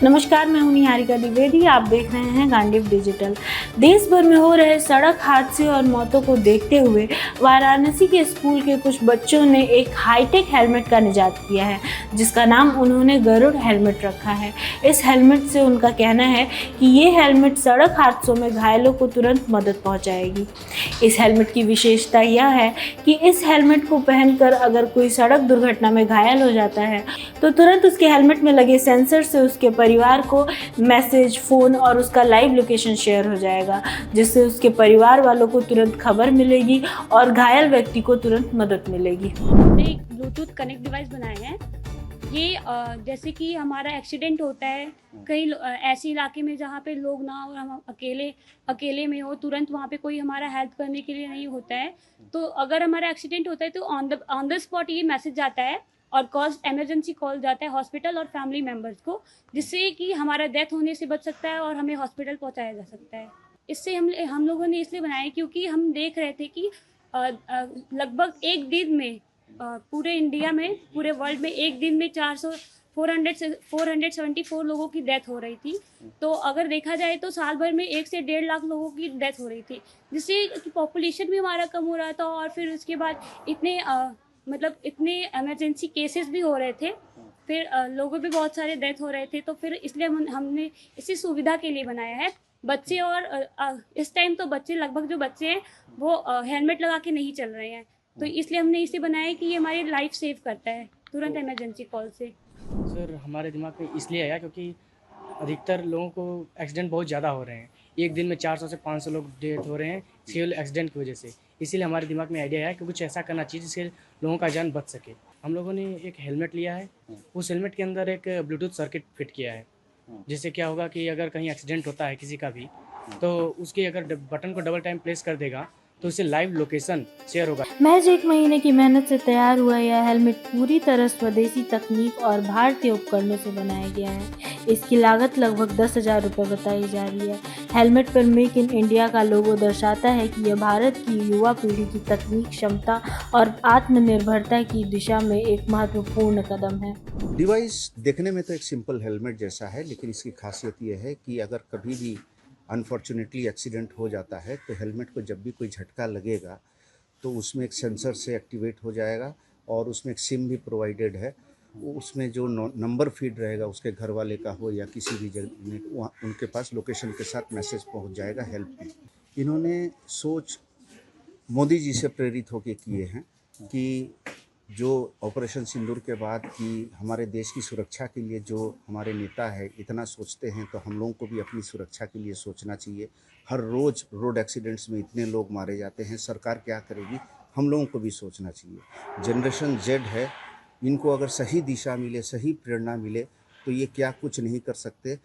नमस्कार, मैं हूं निहारिका द्विवेदी। आप देख रहे हैं गांडीव डिजिटल। देश भर में हो रहे सड़क हादसे और मौतों को देखते हुए वाराणसी के स्कूल के कुछ बच्चों ने एक हाईटेक हेलमेट का निजात किया है, जिसका नाम उन्होंने गरुड़ हेलमेट रखा है। इस हेलमेट से उनका कहना है कि ये हेलमेट सड़क हादसों में घायलों को तुरंत मदद पहुंचाएगी। इस हेलमेट की विशेषता यह है कि इस हेलमेट को पहनकर अगर कोई सड़क दुर्घटना में घायल हो जाता है तो तुरंत उसके हेलमेट में लगे सेंसर से उसके परिवार को मैसेज, फोन और उसका लाइव लोकेशन शेयर हो जाएगा, जिससे उसके परिवार वालों को तुरंत खबर मिलेगी और घायल व्यक्ति को तुरंत मदद मिलेगी। हमने एक ब्लूटूथ कनेक्ट डिवाइस बनाए हैं। ये जैसे कि हमारा एक्सीडेंट होता है कई ऐसे इलाके में जहाँ पे लोग ना हो, हम अकेले में हो, तुरंत वहाँ पे कोई हमारा हेल्प करने के लिए नहीं होता है। तो अगर हमारा एक्सीडेंट होता है तो ऑन द स्पॉट ये मैसेज जाता है और इमरजेंसी कॉल जाता है हॉस्पिटल और फैमिली मेम्बर्स को, जिससे कि हमारा डेथ होने से बच सकता है और हमें हॉस्पिटल पहुंचाया जा सकता है। इससे हम लोगों ने इसलिए बनाया क्योंकि हम देख रहे थे कि लगभग एक दिन में पूरे इंडिया में, पूरे वर्ल्ड में एक दिन में 474 लोगों की डेथ हो रही थी। तो अगर देखा जाए तो साल भर में 1 से 1.5 लाख लोगों की डेथ हो रही थी, जिससे पॉपुलेशन भी हमारा कम हो रहा था और फिर उसके बाद इतने इमरजेंसी केसेस भी हो रहे थे, फिर लोगों भी बहुत सारे डेथ हो रहे थे। तो फिर इसलिए हमने इसी सुविधा के लिए बनाया है। बच्चे और इस टाइम तो लगभग जो बच्चे हैं वो हेलमेट लगा के नहीं चल रहे हैं, तो इसलिए हमने इसे बनाया कि ये हमारी लाइफ सेव करता है तुरंत इमरजेंसी कॉल से। सर, हमारे दिमाग में इसलिए आया क्योंकि अधिकतर लोगों को एक्सीडेंट बहुत ज़्यादा हो रहे हैं। एक दिन में 400 से 500 लोग डेथ हो रहे हैं केवल एक्सीडेंट की वजह से। इसीलिए हमारे दिमाग में आइडिया आया कि कुछ ऐसा करना चाहिए जिससे लोगों का जान बच सके। हम लोगों ने एक हेलमेट लिया है, उस हेलमेट के अंदर एक ब्लूटूथ सर्किट फिट किया है, जिससे क्या होगा कि अगर कहीं एक्सीडेंट होता है किसी का भी, तो उसके अगर बटन को डबल टाइम प्रेस कर देगा तो उससे लाइव लोकेशन शेयर होगा। महज 1 महीने की मेहनत से तैयार हुआ यह हेलमेट पूरी तरह स्वदेशी तकनीक और भारतीय उपकरणों से बनाया गया है। इसकी लागत लगभग 10,000 रुपये बताई जा रही है। हेलमेट पर मेक इन इंडिया का लोगो दर्शाता है कि यह भारत की युवा पीढ़ी की तकनीक क्षमता और आत्मनिर्भरता की दिशा में एक महत्वपूर्ण कदम है। डिवाइस देखने में तो एक सिंपल हेलमेट जैसा है, लेकिन इसकी खासियत यह है कि अगर कभी भी अनफॉर्चुनेटली एक्सीडेंट हो जाता है तो हेलमेट को जब भी कोई झटका लगेगा तो उसमें एक सेंसर से एक्टिवेट हो जाएगा और उसमें एक सिम भी प्रोवाइडेड है। उसमें जो नंबर फीड रहेगा उसके घर वाले का हो या किसी भी जगह, उनके पास लोकेशन के साथ मैसेज पहुंच जाएगा हेल्प की। इन्होंने सोच मोदी जी से प्रेरित होकर किए हैं कि जो ऑपरेशन सिंदूर के बाद कि हमारे देश की सुरक्षा के लिए जो हमारे नेता है इतना सोचते हैं, तो हम लोगों को भी अपनी सुरक्षा के लिए सोचना चाहिए। हर रोज़ रोड एक्सीडेंट्स में इतने लोग मारे जाते हैं, सरकार क्या करेगी, हम लोगों को भी सोचना चाहिए। जनरेशन जेड है, इनको अगर सही दिशा मिले, सही प्रेरणा मिले तो ये क्या कुछ नहीं कर सकते।